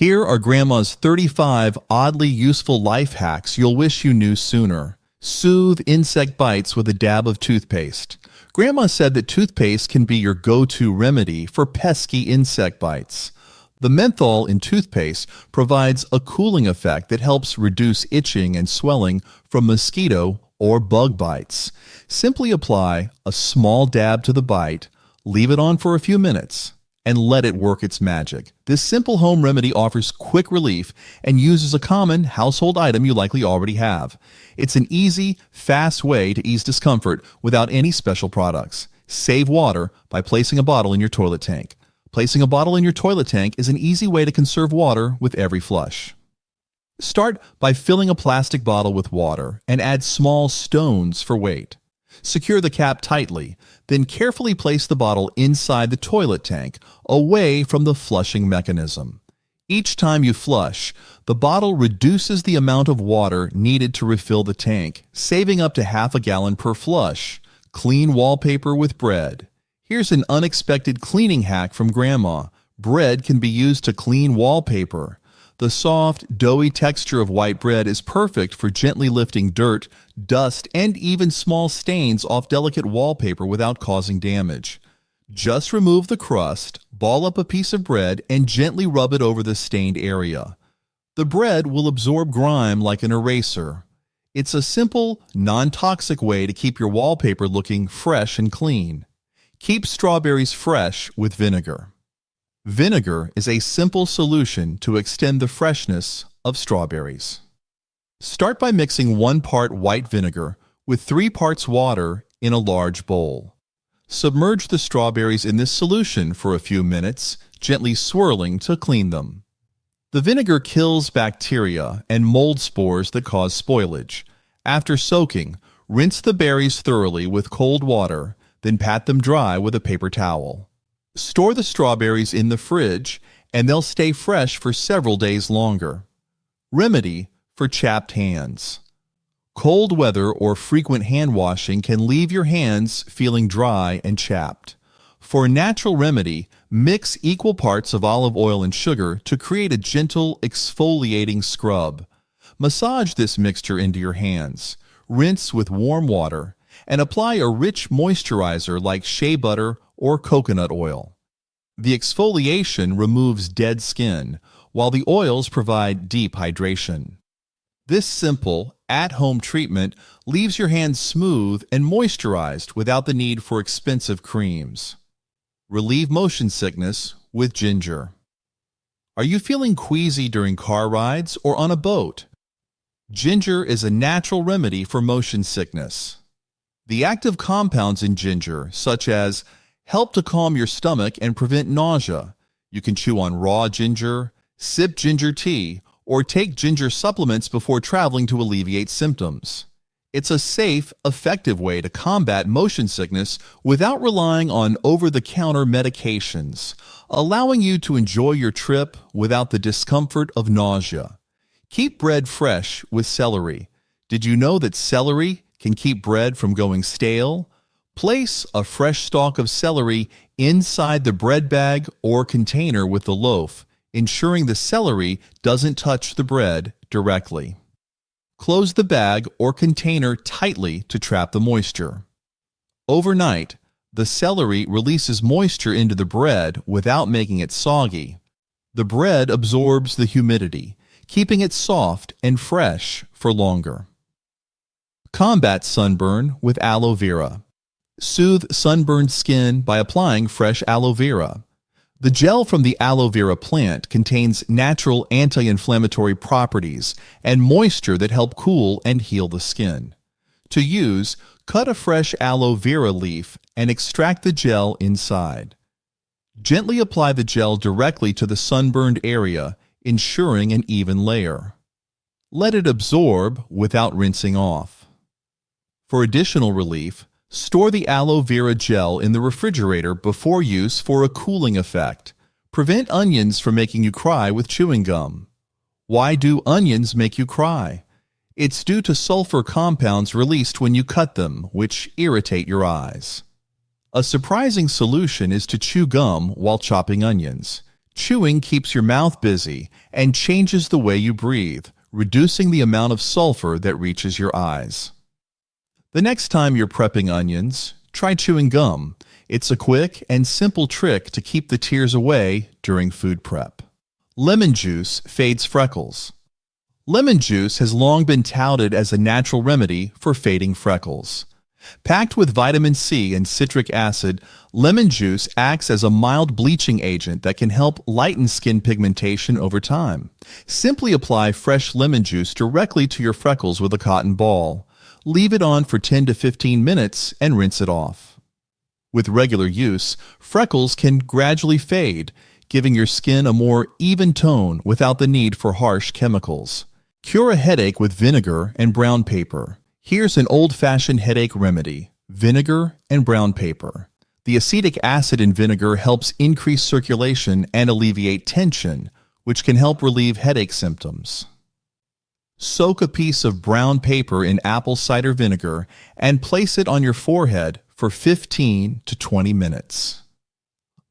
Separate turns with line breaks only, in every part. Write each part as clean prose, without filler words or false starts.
Here are Grandma's 35 oddly useful life hacks you'll wish you knew sooner. Soothe insect bites with a dab of toothpaste. Grandma said that toothpaste can be your go-to remedy for pesky insect bites. The menthol in toothpaste provides a cooling effect that helps reduce itching and swelling from mosquito or bug bites. Simply apply a small dab to the bite, leave it on for a few minutes, and let it work its magic. This simple home remedy offers quick relief and uses a common household item you likely already have. It's an easy, fast way to ease discomfort without any special products. Save water by placing a bottle in your toilet tank. Placing a bottle in your toilet tank is an easy way to conserve water with every flush. Start by filling a plastic bottle with water and add small stones for weight. Secure the cap tightly, then carefully place the bottle inside the toilet tank, away from the flushing mechanism. Each time you flush, the bottle reduces the amount of water needed to refill the tank, saving up to half a gallon per flush. Clean wallpaper with bread. Here's an unexpected cleaning hack from Grandma. Bread can be used to clean wallpaper. The soft, doughy texture of white bread is perfect for gently lifting dirt, dust, and even small stains off delicate wallpaper without causing damage. Just remove the crust, ball up a piece of bread, and gently rub it over the stained area. The bread will absorb grime like an eraser. It's a simple, non-toxic way to keep your wallpaper looking fresh and clean. Keep strawberries fresh with vinegar. Vinegar is a simple solution to extend the freshness of strawberries. Start by mixing 1 part white vinegar with 3 parts water in a large bowl. Submerge the strawberries in this solution for a few minutes, gently swirling to clean them. The vinegar kills bacteria and mold spores that cause spoilage. After soaking, rinse the berries thoroughly with cold water, then pat them dry with a paper towel. Store the strawberries in the fridge, and they'll stay fresh for several days longer. Remedy for chapped hands. Cold weather or frequent hand washing can leave your hands feeling dry and chapped. For a natural remedy, mix equal parts of olive oil and sugar to create a gentle exfoliating scrub. Massage this mixture into your hands. Rinse with warm water, and apply a rich moisturizer like shea butter or coconut oil. The exfoliation removes dead skin, while the oils provide deep hydration. This simple, at-home treatment leaves your hands smooth and moisturized without the need for expensive creams. Relieve motion sickness with ginger. Are you feeling queasy during car rides or on a boat? Ginger is a natural remedy for motion sickness. The active compounds in ginger, such as help to calm your stomach and prevent nausea. You can chew on raw ginger, sip ginger tea, or take ginger supplements before traveling to alleviate symptoms. It's a safe, effective way to combat motion sickness without relying on over-the-counter medications, allowing you to enjoy your trip without the discomfort of nausea. Keep bread fresh with celery. Did you know that celery can keep bread from going stale? Place a fresh stalk of celery inside the bread bag or container with the loaf, ensuring the celery doesn't touch the bread directly. Close the bag or container tightly to trap the moisture. Overnight, the celery releases moisture into the bread without making it soggy. The bread absorbs the humidity, keeping it soft and fresh for longer. Combat sunburn with aloe vera. Soothe sunburned skin by applying fresh aloe vera. The gel from the aloe vera plant contains natural anti-inflammatory properties and moisture that help cool and heal the skin. To use, cut a fresh aloe vera leaf and extract the gel inside. Gently apply the gel directly to the sunburned area, ensuring an even layer. Let it absorb without rinsing off. For additional relief, store the aloe vera gel in the refrigerator before use for a cooling effect. Prevent onions from making you cry with chewing gum. Why do onions make you cry? It's due to sulfur compounds released when you cut them, which irritate your eyes. A surprising solution is to chew gum while chopping onions. Chewing keeps your mouth busy and changes the way you breathe, reducing the amount of sulfur that reaches your eyes. The next time you're prepping onions, try chewing gum. It's a quick and simple trick to keep the tears away during food prep. Lemon juice fades freckles. Lemon juice has long been touted as a natural remedy for fading freckles. Packed with vitamin C and citric acid, lemon juice acts as a mild bleaching agent that can help lighten skin pigmentation over time. Simply apply fresh lemon juice directly to your freckles with a cotton ball. Leave it on for 10 to 15 minutes and rinse it off. With regular use, freckles can gradually fade, giving your skin a more even tone without the need for harsh chemicals. Cure a headache with vinegar and brown paper. Here's an old-fashioned headache remedy: vinegar and brown paper. The acetic acid in vinegar helps increase circulation and alleviate tension, which can help relieve headache symptoms. Soak a piece of brown paper in apple cider vinegar and place it on your forehead for 15 to 20 minutes.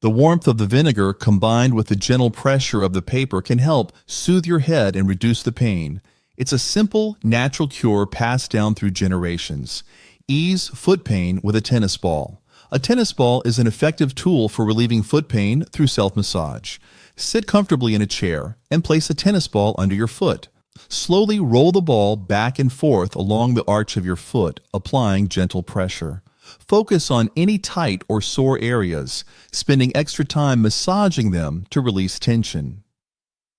The warmth of the vinegar combined with the gentle pressure of the paper can help soothe your head and reduce the pain. It's a simple, natural cure passed down through generations. Ease foot pain with a tennis ball. A tennis ball is an effective tool for relieving foot pain through self-massage. Sit comfortably in a chair and place a tennis ball under your foot. Slowly roll the ball back and forth along the arch of your foot, applying gentle pressure. Focus on any tight or sore areas, spending extra time massaging them to release tension.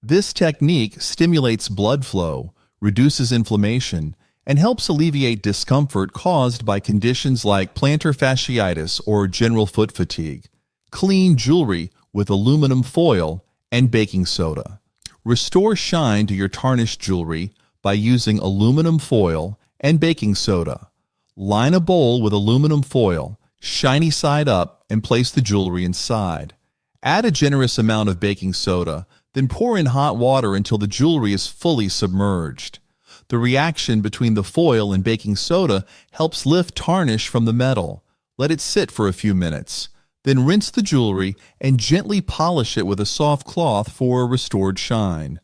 This technique stimulates blood flow, reduces inflammation, and helps alleviate discomfort caused by conditions like plantar fasciitis or general foot fatigue. Clean jewelry with aluminum foil and baking soda. Restore shine to your tarnished jewelry by using aluminum foil and baking soda. Line a bowl with aluminum foil, shiny side up, and place the jewelry inside. Add a generous amount of baking soda, then pour in hot water until the jewelry is fully submerged. The reaction between the foil and baking soda helps lift tarnish from the metal. Let it sit for a few minutes. Then rinse the jewelry and gently polish it with a soft cloth for a restored shine.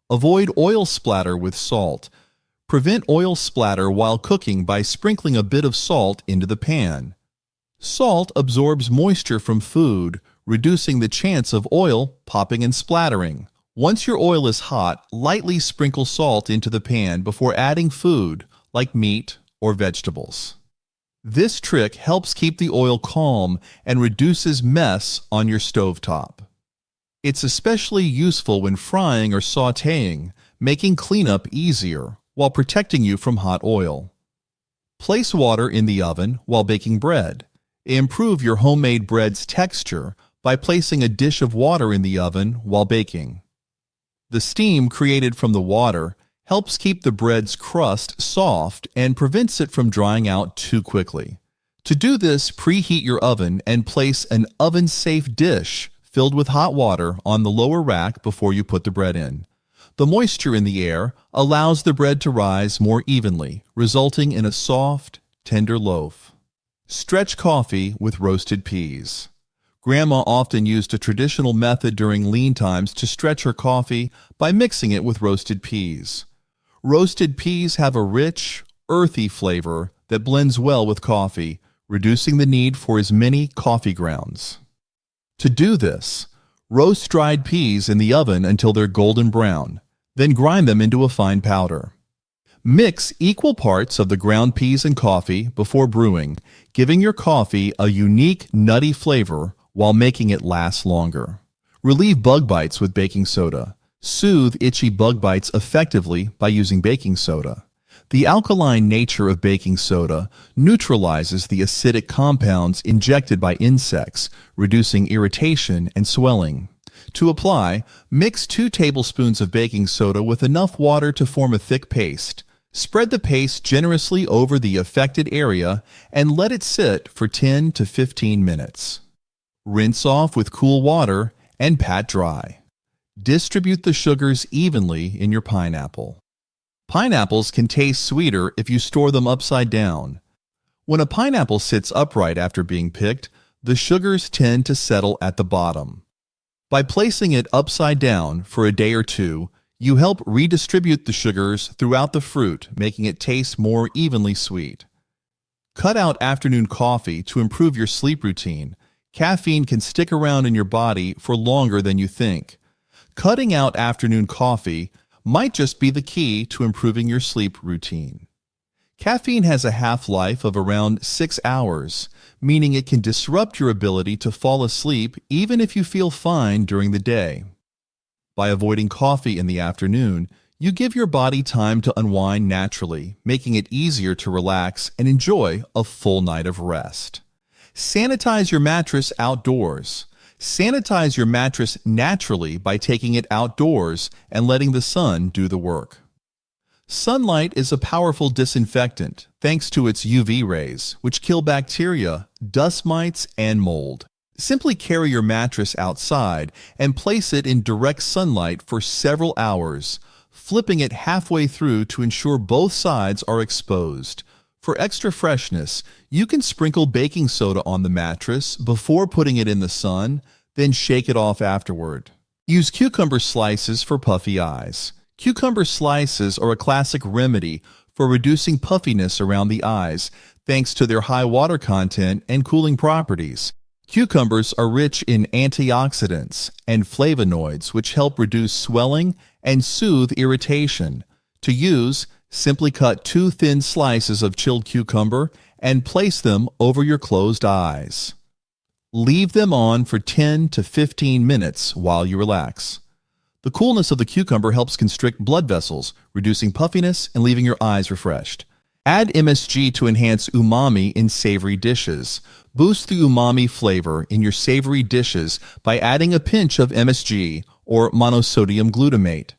Avoid oil splatter with salt. Prevent oil splatter while cooking by sprinkling a bit of salt into the pan. Salt absorbs moisture from food, reducing the chance of oil popping and splattering. Once your oil is hot, lightly sprinkle salt into the pan before adding food, like meat or vegetables. This trick helps keep the oil calm and reduces mess on your stovetop. It's especially useful when frying or sautéing, making cleanup easier while protecting you from hot oil. Place water in the oven while baking bread. Improve your homemade bread's texture by placing a dish of water in the oven while baking. The steam created from the water helps keep the bread's crust soft and prevents it from drying out too quickly. To do this, preheat your oven and place an oven-safe dish filled with hot water on the lower rack before you put the bread in. The moisture in the air allows the bread to rise more evenly, resulting in a soft, tender loaf. Stretch coffee with roasted peas. Grandma often used a traditional method during lean times to stretch her coffee by mixing it with roasted peas. Roasted peas have a rich, earthy flavor that blends well with coffee, reducing the need for as many coffee grounds. To do this, roast dried peas in the oven until they're golden brown, then grind them into a fine powder. Mix equal parts of the ground peas and coffee before brewing, giving your coffee a unique nutty flavor while making it last longer. Relieve bug bites with baking soda. Soothe itchy bug bites effectively by using baking soda. The alkaline nature of baking soda neutralizes the acidic compounds injected by insects, reducing irritation and swelling. To apply, mix 2 tablespoons of baking soda with enough water to form a thick paste. Spread the paste generously over the affected area and let it sit for 10 to 15 minutes. Rinse off with cool water and pat dry. Distribute the sugars evenly in your pineapple. Pineapples can taste sweeter if you store them upside down. When a pineapple sits upright after being picked, the sugars tend to settle at the bottom. By placing it upside down for a day or two, you help redistribute the sugars throughout the fruit, making it taste more evenly sweet. Cut out afternoon coffee to improve your sleep routine. Caffeine can stick around in your body for longer than you think. Cutting out afternoon coffee might just be the key to improving your sleep routine. Caffeine has a half-life of around 6 hours, meaning it can disrupt your ability to fall asleep even if you feel fine during the day. By avoiding coffee in the afternoon, you give your body time to unwind naturally, making it easier to relax and enjoy a full night of rest. Sanitize your mattress outdoors. Sanitize your mattress naturally by taking it outdoors and letting the sun do the work. Sunlight is a powerful disinfectant thanks to its UV rays, which kill bacteria, dust mites, and mold. Simply carry your mattress outside and place it in direct sunlight for several hours, flipping it halfway through to ensure both sides are exposed. For extra freshness, you can sprinkle baking soda on the mattress before putting it in the sun, then shake it off afterward. Use cucumber slices for puffy eyes. Cucumber slices are a classic remedy for reducing puffiness around the eyes, thanks to their high water content and cooling properties. Cucumbers are rich in antioxidants and flavonoids, which help reduce swelling and soothe irritation. To use, simply cut 2 thin slices of chilled cucumber and place them over your closed eyes. Leave them on for 10 to 15 minutes while you relax. The coolness of the cucumber helps constrict blood vessels, reducing puffiness and leaving your eyes refreshed. Add MSG to enhance umami in savory dishes. Boost the umami flavor in your savory dishes by adding a pinch of MSG or monosodium glutamate.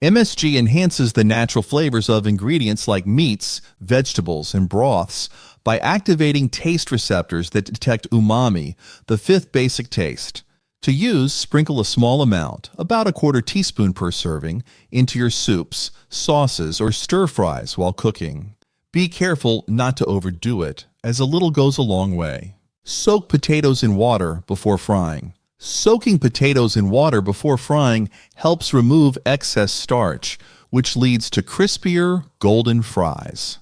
MSG enhances the natural flavors of ingredients like meats, vegetables, and broths by activating taste receptors that detect umami, the 5th basic taste. To use, sprinkle a small amount, about a 1/4 teaspoon per serving, into your soups, sauces, or stir-fries while cooking. Be careful not to overdo it, as a little goes a long way. Soak potatoes in water before frying. Soaking potatoes in water before frying helps remove excess starch, which leads to crispier, golden fries.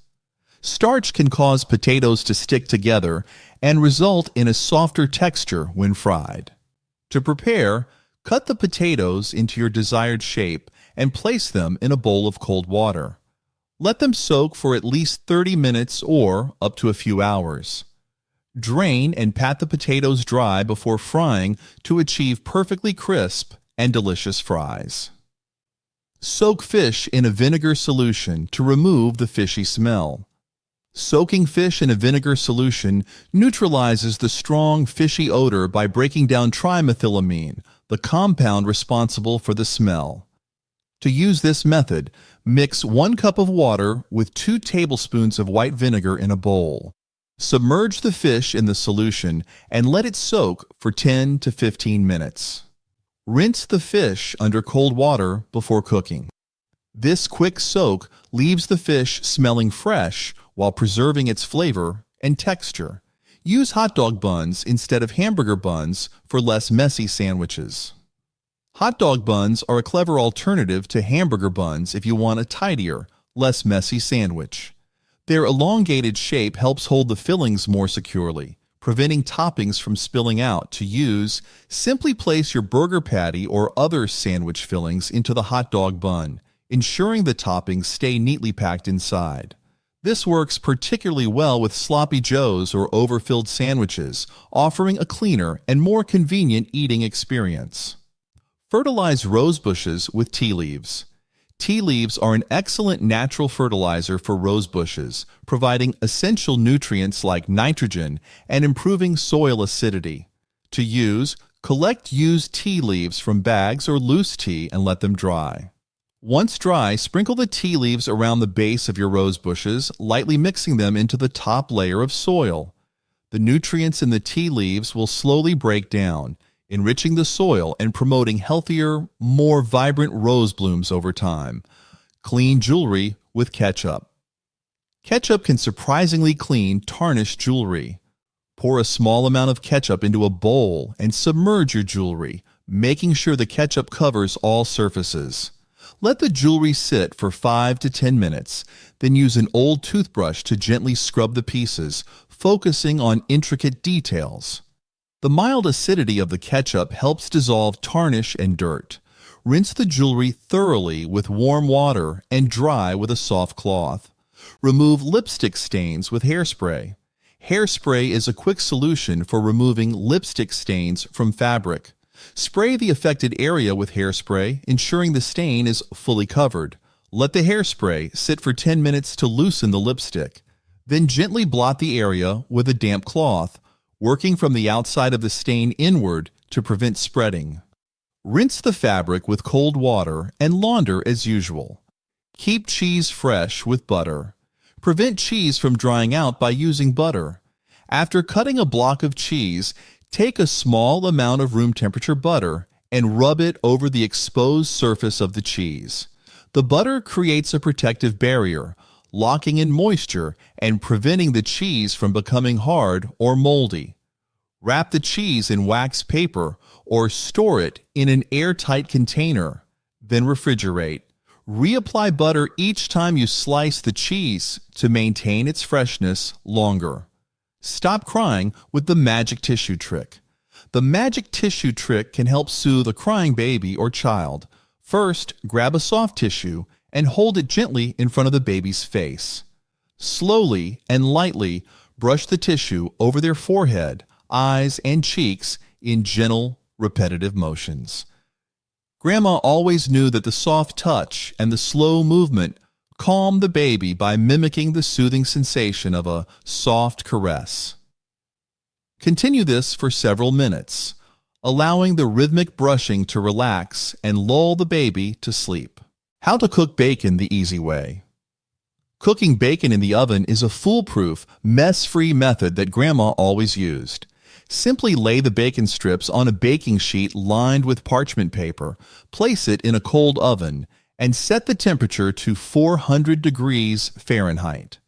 Starch can cause potatoes to stick together and result in a softer texture when fried. To prepare, cut the potatoes into your desired shape and place them in a bowl of cold water. Let them soak for at least 30 minutes or up to a few hours. Drain and pat the potatoes dry before frying to achieve perfectly crisp and delicious fries. Soak fish in a vinegar solution to remove the fishy smell. Soaking fish in a vinegar solution neutralizes the strong fishy odor by breaking down trimethylamine, the compound responsible for the smell. To use this method, mix 1 cup of water with 2 tablespoons of white vinegar in a bowl. Submerge the fish in the solution and let it soak for 10 to 15 minutes. Rinse the fish under cold water before cooking. This quick soak leaves the fish smelling fresh while preserving its flavor and texture. Use hot dog buns instead of hamburger buns for less messy sandwiches. Hot dog buns are a clever alternative to hamburger buns if you want a tidier, less messy sandwich. Their elongated shape helps hold the fillings more securely, preventing toppings from spilling out. To use, simply place your burger patty or other sandwich fillings into the hot dog bun, ensuring the toppings stay neatly packed inside. This works particularly well with sloppy joes or overfilled sandwiches, offering a cleaner and more convenient eating experience. Fertilize rose bushes with tea leaves. Tea leaves are an excellent natural fertilizer for rose bushes, providing essential nutrients like nitrogen and improving soil acidity. To use, collect used tea leaves from bags or loose tea and let them dry. Once dry, sprinkle the tea leaves around the base of your rose bushes, lightly mixing them into the top layer of soil. The nutrients in the tea leaves will slowly break down, enriching the soil and promoting healthier, more vibrant rose blooms over time. Clean jewelry with ketchup. Ketchup can surprisingly clean tarnished jewelry. Pour a small amount of ketchup into a bowl and submerge your jewelry, making sure the ketchup covers all surfaces. Let the jewelry sit for 5 to 10 minutes, then use an old toothbrush to gently scrub the pieces, focusing on intricate details. The mild acidity of the ketchup helps dissolve tarnish and dirt. Rinse the jewelry thoroughly with warm water and dry with a soft cloth. Remove lipstick stains with hairspray. Hairspray is a quick solution for removing lipstick stains from fabric. Spray the affected area with hairspray, ensuring the stain is fully covered. Let the hairspray sit for 10 minutes to loosen the lipstick. Then gently blot the area with a damp cloth, working from the outside of the stain inward to prevent spreading. Rinse the fabric with cold water and launder as usual. Keep cheese fresh with butter. Prevent cheese from drying out by using butter. After cutting a block of cheese, take a small amount of room temperature butter and rub it over the exposed surface of the cheese. The butter creates a protective barrier, locking in moisture and preventing the cheese from becoming hard or moldy. Wrap the cheese in wax paper or store it in an airtight container. Then refrigerate. Reapply butter each time you slice the cheese to maintain its freshness longer. Stop crying with the magic tissue trick. The magic tissue trick can help soothe a crying baby or child. First, grab a soft tissue and hold it gently in front of the baby's face. Slowly and lightly brush the tissue over their forehead, eyes, and cheeks in gentle, repetitive motions. Grandma always knew that the soft touch and the slow movement calmed the baby by mimicking the soothing sensation of a soft caress. Continue this for several minutes, allowing the rhythmic brushing to relax and lull the baby to sleep. How to cook bacon the easy way. Cooking bacon in the oven is a foolproof, mess-free method that Grandma always used. Simply lay the bacon strips on a baking sheet lined with parchment paper, place it in a cold oven, and set the temperature to 400 degrees Fahrenheit.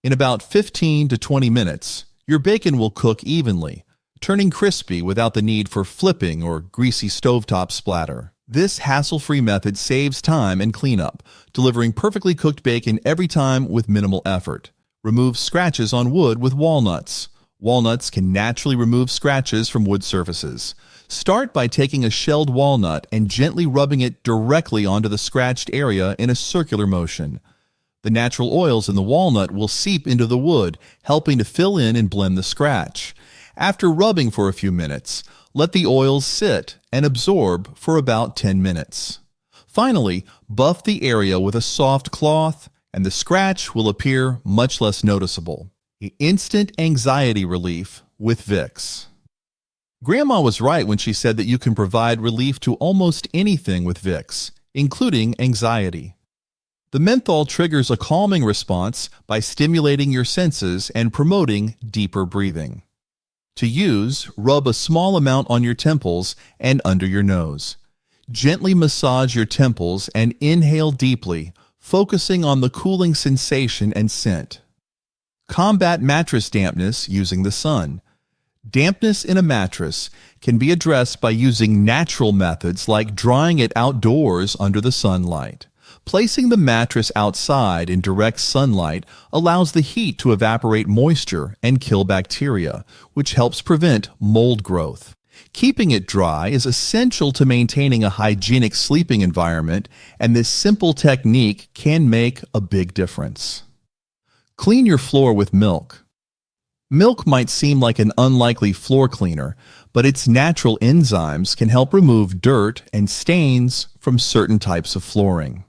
In about 15 to 20 minutes, your bacon will cook evenly, turning crispy without the need for flipping or greasy stovetop splatter. This hassle-free method saves time and cleanup, delivering perfectly cooked bacon every time with minimal effort. Remove scratches on wood with walnuts. Walnuts can naturally remove scratches from wood surfaces. Start by taking a shelled walnut and gently rubbing it directly onto the scratched area in a circular motion. The natural oils in the walnut will seep into the wood, helping to fill in and blend the scratch. After rubbing for a few minutes, let the oils sit and absorb for about 10 minutes. Finally, buff the area with a soft cloth, and the scratch will appear much less noticeable. Instant anxiety relief with Vicks. Grandma was right when she said that you can provide relief to almost anything with Vicks, including anxiety. The menthol triggers a calming response by stimulating your senses and promoting deeper breathing. To use, rub a small amount on your temples and under your nose. Gently massage your temples and inhale deeply, focusing on the cooling sensation and scent. Combat mattress dampness using the sun. Dampness in a mattress can be addressed by using natural methods like drying it outdoors under the sunlight. Placing the mattress outside in direct sunlight allows the heat to evaporate moisture and kill bacteria, which helps prevent mold growth. Keeping it dry is essential to maintaining a hygienic sleeping environment, and this simple technique can make a big difference. Clean your floor with milk. Milk might seem like an unlikely floor cleaner, but its natural enzymes can help remove dirt and stains from certain types of flooring.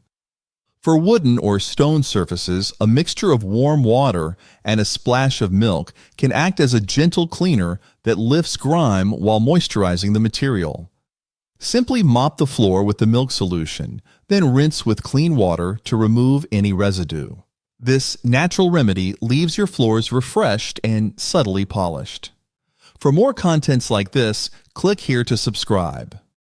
For wooden or stone surfaces, a mixture of warm water and a splash of milk can act as a gentle cleaner that lifts grime while moisturizing the material. Simply mop the floor with the milk solution, then rinse with clean water to remove any residue. This natural remedy leaves your floors refreshed and subtly polished. For more contents like this, click here to subscribe.